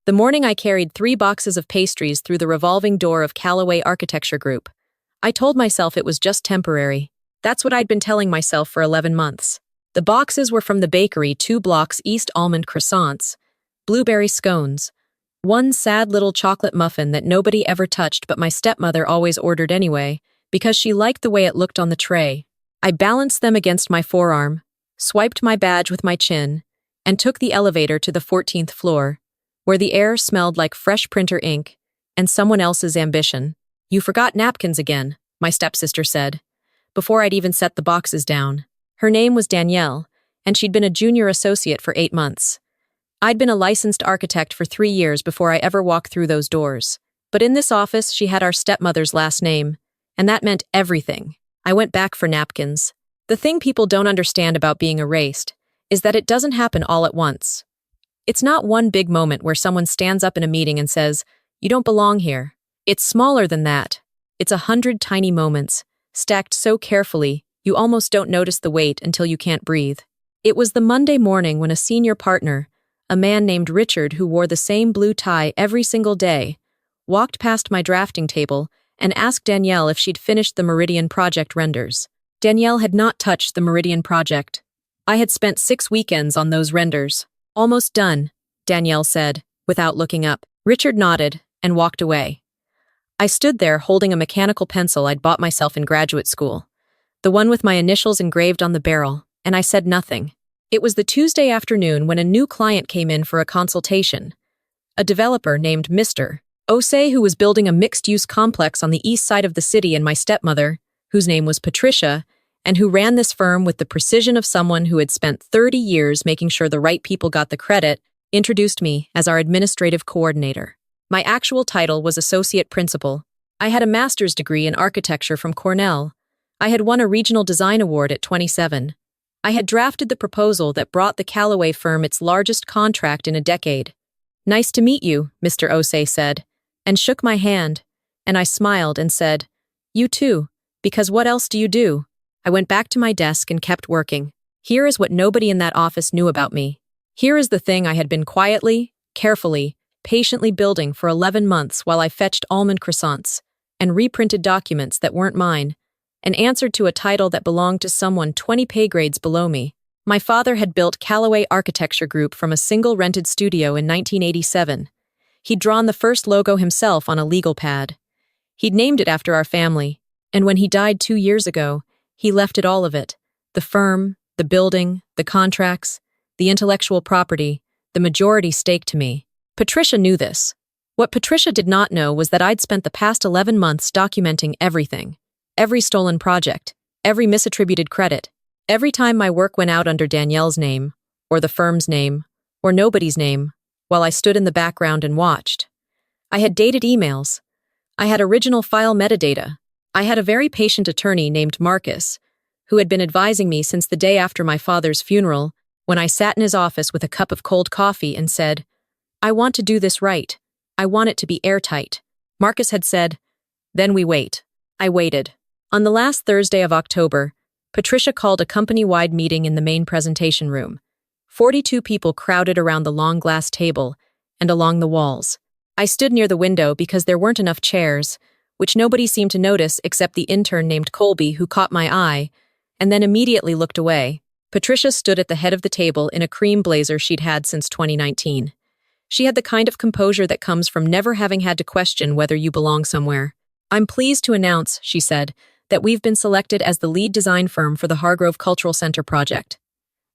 The morning I carried 3 boxes of pastries through the revolving door of Callaway Architecture Group. I told myself it was just temporary. That's what I'd been telling myself for 11 months. The boxes were from the bakery 2 blocks east: almond croissants, blueberry scones, one sad little chocolate muffin that nobody ever touched but my stepmother always ordered anyway, because she liked the way it looked on the tray. I balanced them against my forearm, swiped my badge with my chin, and took the elevator to the 14th floor, where the air smelled like fresh printer ink and someone else's ambition. "You forgot napkins again," my stepsister said, before I'd even set the boxes down. Her name was Danielle, and she'd been a junior associate for 8 months. I'd been a licensed architect for 3 years before I ever walked through those doors. But in this office, she had our stepmother's last name, and that meant everything. I went back for napkins. The thing people don't understand about being erased is that it doesn't happen all at once. It's not one big moment where someone stands up in a meeting and says, "You don't belong here." It's smaller than that. It's 100 tiny moments, stacked so carefully you almost don't notice the weight until you can't breathe. It was the Monday morning when a senior partner, a man named Richard who wore the same blue tie every single day, walked past my drafting table and asked Danielle if she'd finished the Meridian project renders. Danielle had not touched the Meridian project. I had spent 6 weekends on those renders. "Almost done," Danielle said, without looking up. Richard nodded and walked away. I stood there holding a mechanical pencil I'd bought myself in graduate school, the one with my initials engraved on the barrel, and I said nothing. It was the Tuesday afternoon when a new client came in for a consultation, a developer named Mr. Osei, who was building a mixed-use complex on the east side of the city, and my stepmother, whose name was Patricia, and who ran this firm with the precision of someone who had spent 30 years making sure the right people got the credit, introduced me as our administrative coordinator. My actual title was associate principal. I had a master's degree in architecture from Cornell. I had won a regional design award at 27. I had drafted the proposal that brought the Callaway firm its largest contract in a decade. "Nice to meet you," Mr. Osei said, and shook my hand, and I smiled and said, "You too, because what else do you do?" I went back to my desk and kept working. Here is what nobody in that office knew about me. Here is the thing I had been quietly, carefully, patiently building for 11 months while I fetched almond croissants and reprinted documents that weren't mine and answered to a title that belonged to someone 20 pay grades below me. My father had built Callaway Architecture Group from a single rented studio in 1987. He'd drawn the first logo himself on a legal pad. He'd named it after our family, and when he died 2 years ago, he left it all of it: the firm, the building, the contracts, the intellectual property, the majority stake to me. Patricia knew this. What Patricia did not know was that I'd spent the past 11 months documenting everything. Every stolen project, every misattributed credit, every time my work went out under Danielle's name, or the firm's name, or nobody's name, while I stood in the background and watched. I had dated emails. I had original file metadata. I had a very patient attorney named Marcus, who had been advising me since the day after my father's funeral, when I sat in his office with a cup of cold coffee and said, "I want to do this right. I want it to be airtight." Marcus had said, "Then we wait." I waited. On the last Thursday of October, Patricia called a company-wide meeting in the main presentation room. 42 people crowded around the long glass table and along the walls. I stood near the window because there weren't enough chairs, which nobody seemed to notice except the intern named Colby, who caught my eye and then immediately looked away. Patricia stood at the head of the table in a cream blazer she'd had since 2019. She had the kind of composure that comes from never having had to question whether you belong somewhere. "I'm pleased to announce," she said, "that we've been selected as the lead design firm for the Hargrove Cultural Center project,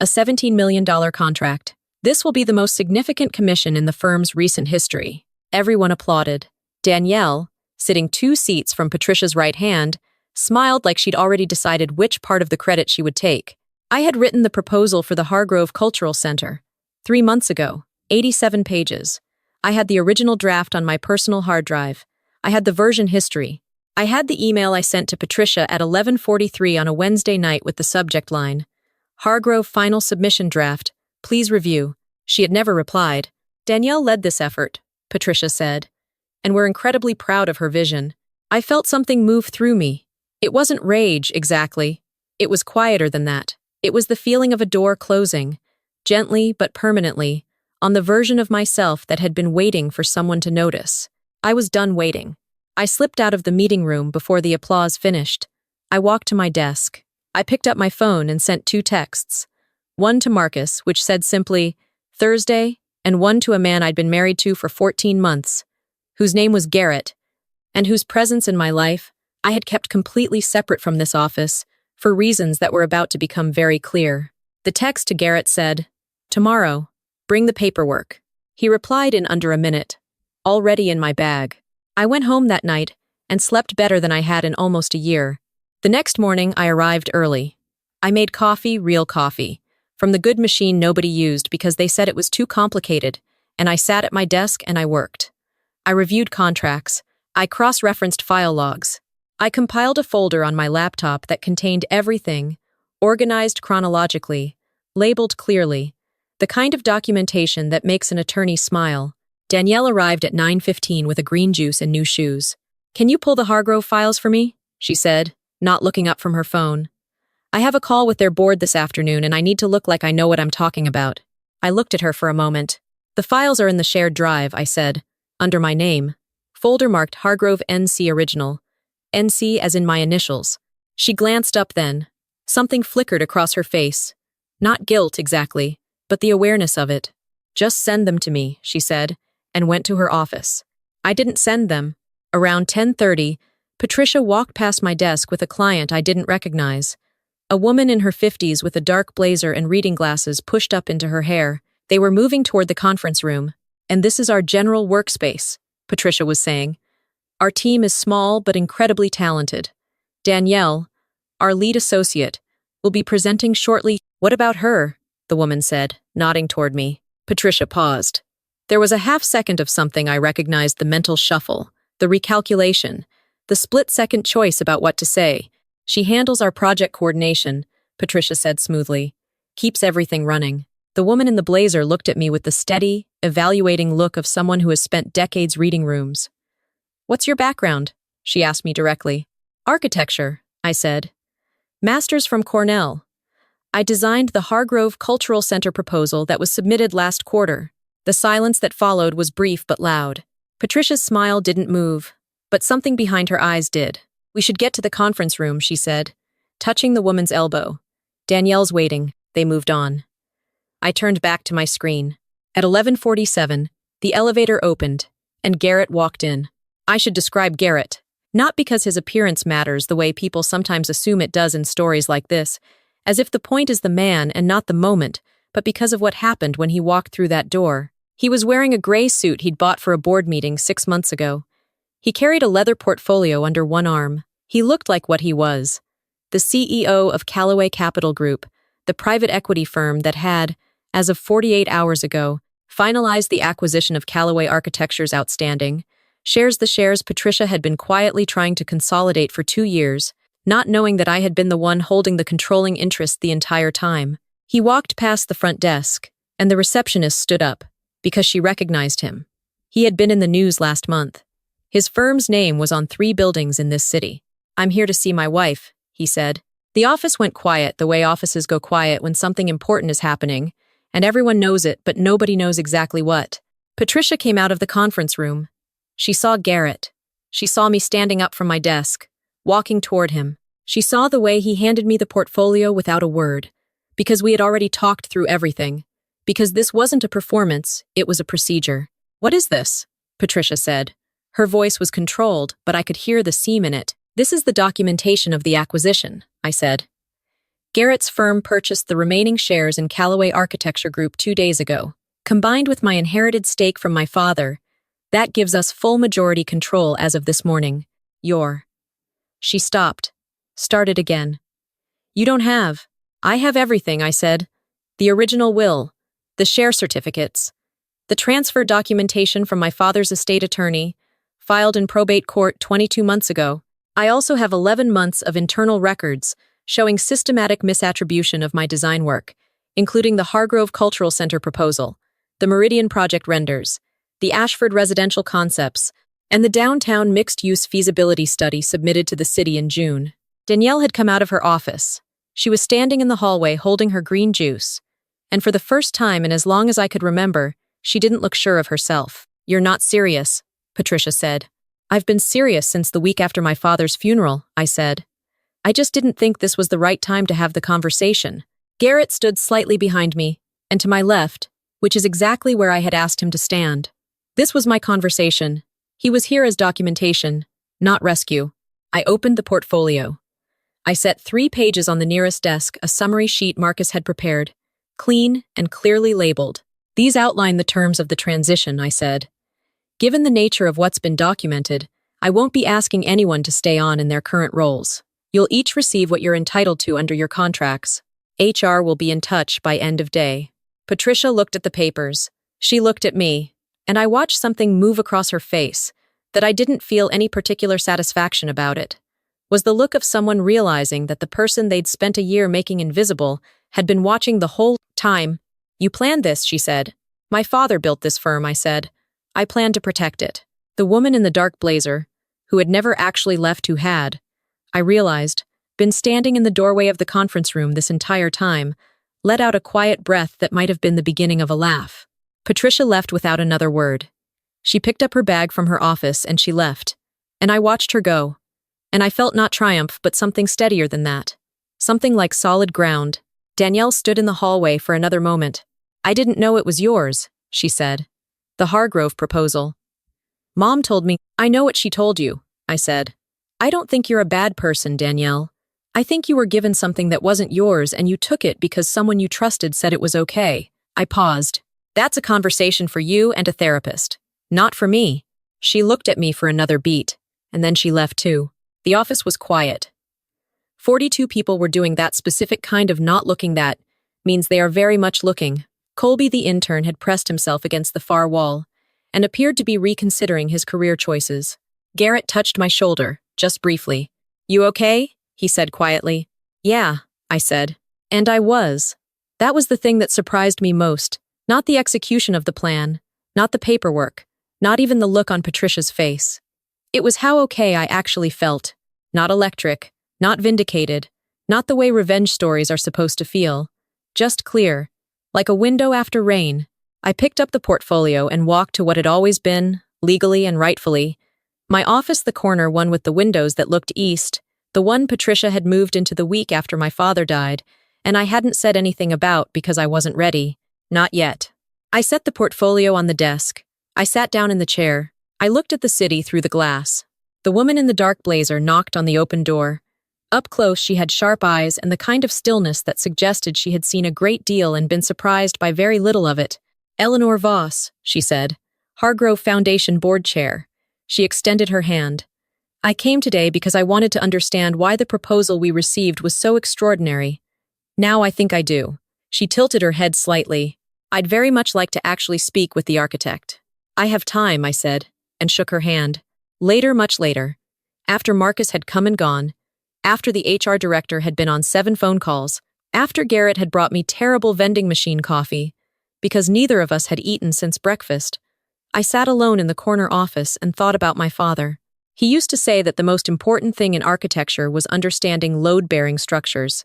a $17 million contract. This will be the most significant commission in the firm's recent history." Everyone applauded. Danielle, sitting 2 seats from Patricia's right hand, smiled like she'd already decided which part of the credit she would take. I had written the proposal for the Hargrove Cultural Center 3 months ago, 87 pages. I had the original draft on my personal hard drive. I had the version history. I had the email I sent to Patricia at 11:43 on a Wednesday night with the subject line, "Hargrove Final Submission Draft. Please review." She had never replied. "Danielle led this effort," Patricia said, "and we're incredibly proud of her vision." I felt something move through me. It wasn't rage, exactly. It was quieter than that. It was the feeling of a door closing, gently but permanently, on the version of myself that had been waiting for someone to notice. I was done waiting. I slipped out of the meeting room before the applause finished. I walked to my desk. I picked up my phone and sent 2 texts. One to Marcus, which said simply, Thursday, and one to a man I'd been married to for 14 months, whose name was Garrett, and whose presence in my life I had kept completely separate from this office for reasons that were about to become very clear. The text to Garrett said, Tomorrow, bring the paperwork. He replied in under a minute, already in my bag. I went home that night and slept better than I had in almost a year. The next morning, I arrived early. I made coffee, real coffee, from the good machine nobody used because they said it was too complicated, and I sat at my desk and I worked. I reviewed contracts. I cross-referenced file logs. I compiled a folder on my laptop that contained everything, organized chronologically, labeled clearly, the kind of documentation that makes an attorney smile. Danielle arrived at 9:15 with a green juice and new shoes. Can you pull the Hargrove files for me? She said, not looking up from her phone. I have a call with their board this afternoon and I need to look like I know what I'm talking about. I looked at her for a moment. The files are in the shared drive, I said, under my name. Folder marked Hargrove NC Original. NC as in my initials. She glanced up then. Something flickered across her face. Not guilt, exactly, but the awareness of it. Just send them to me, she said, and went to her office. I didn't send them. Around 10:30, Patricia walked past my desk with a client I didn't recognize. A woman in her 50s with a dark blazer and reading glasses pushed up into her hair. They were moving toward the conference room. And this is our general workspace, Patricia was saying. Our team is small but incredibly talented. Danielle, our lead associate, will be presenting shortly. What about her? The woman said, nodding toward me. Patricia paused. There was a half-second of something I recognized: the mental shuffle, the recalculation, the split-second choice about what to say. She handles our project coordination, Patricia said smoothly. Keeps everything running. The woman in the blazer looked at me with the steady, evaluating look of someone who has spent decades reading rooms. What's your background? She asked me directly. Architecture, I said. Master's from Cornell. I designed the Hargrove Cultural Center proposal that was submitted last quarter. The silence that followed was brief but loud. Patricia's smile didn't move, but something behind her eyes did. We should get to the conference room, she said, touching the woman's elbow. Danielle's waiting. They moved on. I turned back to my screen. At 11:47, the elevator opened, and Garrett walked in. I should describe Garrett, not because his appearance matters the way people sometimes assume it does in stories like this, as if the point is the man and not the moment, but because of what happened when he walked through that door. He was wearing a gray suit he'd bought for a board meeting 6 months ago. He carried a leather portfolio under one arm. He looked like what he was, the CEO of Callaway Capital Group, the private equity firm that had, as of 48 hours ago, finalized the acquisition of Callaway Architecture's outstanding shares. The shares Patricia had been quietly trying to consolidate for 2 years, not knowing that I had been the one holding the controlling interest the entire time. He walked past the front desk, and the receptionist stood up, because she recognized him. He had been in the news last month. His firm's name was on 3 buildings in this city. I'm here to see my wife, he said. The office went quiet the way offices go quiet when something important is happening, and everyone knows it, but nobody knows exactly what. Patricia came out of the conference room. She saw Garrett. She saw me standing up from my desk, walking toward him. She saw the way he handed me the portfolio without a word, because we had already talked through everything, because this wasn't a performance, it was a procedure. What is this? Patricia said. Her voice was controlled, but I could hear the seam in it. This is the documentation of the acquisition, I said. Garrett's firm purchased the remaining shares in Callaway Architecture Group 2 days ago. Combined with my inherited stake from my father, that gives us full majority control as of this morning. She stopped. Started again. You don't have. I have everything, I said. The original will, the share certificates, the transfer documentation from my father's estate attorney, filed in probate court 22 months ago. I also have 11 months of internal records showing systematic misattribution of my design work, including the Hargrove Cultural Center proposal, the Meridian Project renders, the Ashford residential concepts, and the downtown mixed-use feasibility study submitted to the city in June. Danielle had come out of her office. She was standing in the hallway holding her green juice, and for the first time in as long as I could remember, She didn't look sure of herself. "You're not serious," Patricia said. "I've been serious since the week after my father's funeral," I said. "I just didn't think this was the right time to have the conversation." Garrett stood slightly behind me, and to my left, which is exactly where I had asked him to stand. This was my conversation. He was here as documentation, not rescue. I opened the portfolio. I set 3 pages on the nearest desk, a summary sheet Marcus had prepared, clean and clearly labeled. "These outline the terms of the transition," I said. "Given the nature of what's been documented, I won't be asking anyone to stay on in their current roles. You'll each receive what you're entitled to under your contracts. HR will be in touch by end of day." Patricia looked at the papers. She looked at me, and I watched something move across her face, that I didn't feel any particular satisfaction about it. Was the look of someone realizing that the person they'd spent a year making invisible had been watching the whole time. "You planned this," she said. "My father built this firm," I said. "I plan to protect it." The woman in the dark blazer, who had never actually left who had, I realized, been standing in the doorway of the conference room this entire time, let out a quiet breath that might have been the beginning of a laugh. Patricia left without another word. She picked up her bag from her office and she left, and I watched her go. And I felt not triumph, but something steadier than that. Something like solid ground. Danielle stood in the hallway for another moment. "I didn't know it was yours," she said. "The Hargrove proposal." "Mom told me." "I know what she told you," I said. "I don't think you're a bad person, Danielle. I think you were given something that wasn't yours and you took it because someone you trusted said it was okay." I paused. "That's a conversation for you and a therapist. Not for me." She looked at me for another beat, and then she left too. The office was quiet. 42 people were doing that specific kind of not looking. That means they are very much looking. Colby the intern had pressed himself against the far wall and appeared to be reconsidering his career choices. Garrett touched my shoulder, just briefly. "You okay?" he said quietly. "Yeah," I said. And I was. That was the thing that surprised me most. Not the execution of the plan, not the paperwork, not even the look on Patricia's face. It was how okay I actually felt. Not electric, not vindicated, not the way revenge stories are supposed to feel. Just clear, like a window after rain. I picked up the portfolio and walked to what had always been, legally and rightfully, my office, the corner one with the windows that looked east, the one Patricia had moved into the week after my father died, and I hadn't said anything about because I wasn't ready. Not yet. I set the portfolio on the desk. I sat down in the chair. I looked at the city through the glass. The woman in the dark blazer knocked on the open door. Up close, she had sharp eyes and the kind of stillness that suggested she had seen a great deal and been surprised by very little of it. "Eleanor Voss," she said. "Hargrove Foundation board chair." She extended her hand. "I came today because I wanted to understand why the proposal we received was so extraordinary. Now I think I do." She tilted her head slightly. "I'd very much like to actually speak with the architect." "I have time," I said, and shook her hand. Later, much later, after Marcus had come and gone, after the HR director had been on 7 phone calls, after Garrett had brought me terrible vending machine coffee, because neither of us had eaten since breakfast, I sat alone in the corner office and thought about my father. He used to say that the most important thing in architecture was understanding load-bearing structures.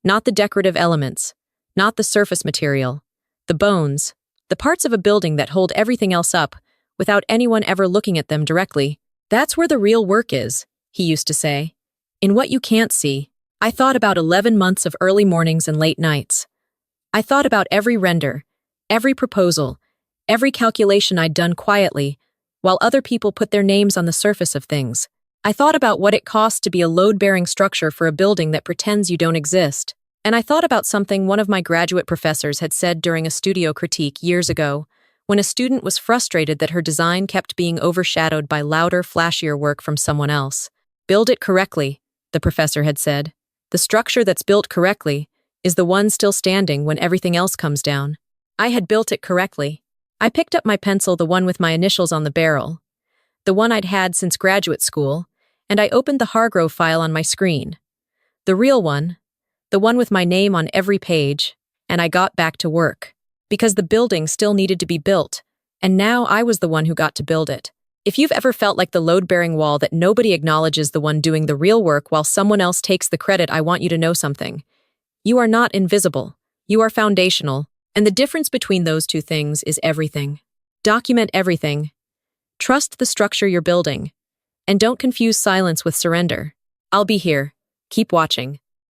Not the decorative elements, not the surface material, the bones, the parts of a building that hold everything else up without anyone ever looking at them directly. "That's where the real work is," he used to say. "In what you can't see." I thought about 11 months of early mornings and late nights. I thought about every render, every proposal, every calculation I'd done quietly, while other people put their names on the surface of things. I thought about what it costs to be a load-bearing structure for a building that pretends you don't exist. And I thought about something one of my graduate professors had said during a studio critique years ago, when a student was frustrated that her design kept being overshadowed by louder, flashier work from someone else. "Build it correctly," the professor had said. "The structure that's built correctly is the one still standing when everything else comes down." I had built it correctly. I picked up my pencil, the one with my initials on the barrel, the one I'd had since graduate school, and I opened the Hargrove file on my screen. The real one, the one with my name on every page, and I got back to work. Because the building still needed to be built, and now I was the one who got to build it. If you've ever felt like the load-bearing wall that nobody acknowledges the one doing the real work while someone else takes the credit, I want you to know something. You are not invisible. You are foundational. And the difference between those two things is everything. Document everything. Trust the structure you're building. And don't confuse silence with surrender. I'll be here. Keep watching.